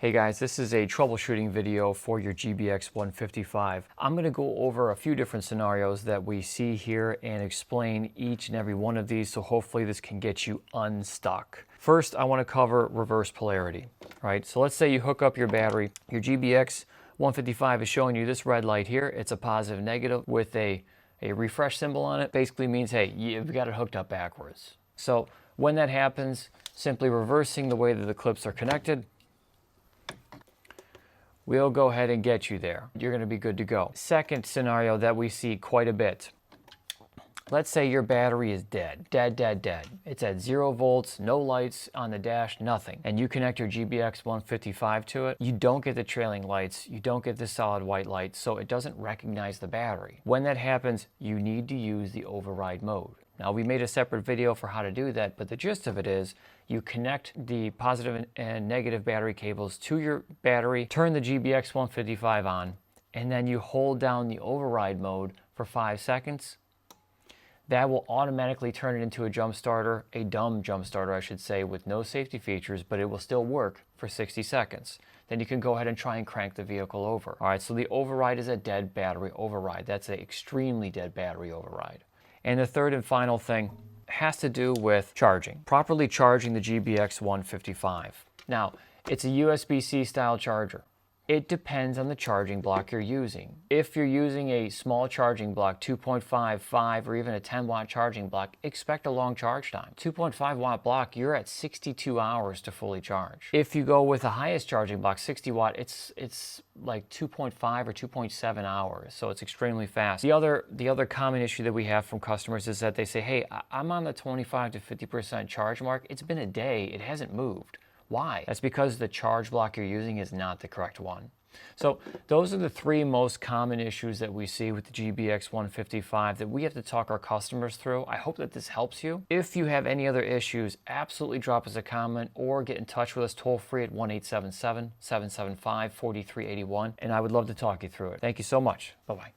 Hey guys, this is a troubleshooting video for your GBX155. I'm going to go over a few different scenarios that we see here and explain each and every one of these, so hopefully this can get you unstuck. First, I want to cover reverse polarity, right? So let's say you hook up your battery. Your GBX155 is showing you this red light here. It's a positive negative with a refresh symbol on it. Basically means, hey, you've got it hooked up backwards. So when that happens, simply reversing the way that the clips are connected, we'll go ahead and get you there. You're going to be good to go. Second scenario that we see quite a bit. Let's say your battery is dead. It's at 0 volts, no lights on the dash, nothing. And you connect your GBX155 to it. You don't get the trailing lights. You don't get the solid white light, so it doesn't recognize the battery. When that happens, you need to use the override mode. Now, we made a separate video for how to do that, but the gist of it is you connect the positive and negative battery cables to your battery, turn the GBX155 on, and then you hold down the override mode for 5 seconds. That will automatically turn it into a jump starter, a dumb jump starter, I should say, with no safety features, but it will still work for 60 seconds. Then you can go ahead and try and crank the vehicle over. All right, so the override is a dead battery override. That's an extremely dead battery override. And the third and final thing has to do with charging. Properly charging the GBX155. Now, it's a USB-C style charger. It depends on the charging block you're using. If you're using a small charging block, 2.5, 5, or even a 10-watt charging block, expect a long charge time. 2.5-watt block, you're at 62 hours to fully charge. If you go with the highest charging block, 60-watt, it's like 2.5 or 2.7 hours, so it's extremely fast. The other common issue that we have from customers is that they say, hey, I'm on the 25 to 50% charge mark. It's been a day, it hasn't moved. Why? That's because the charge block you're using is not the correct one. So those are the three most common issues that we see with the GBX155 that we have to talk our customers through. I hope that this helps you. If you have any other issues, absolutely drop us a comment or get in touch with us toll free at 1-877-775-4381, and I would love to talk you through it. Thank you so much. Bye-bye.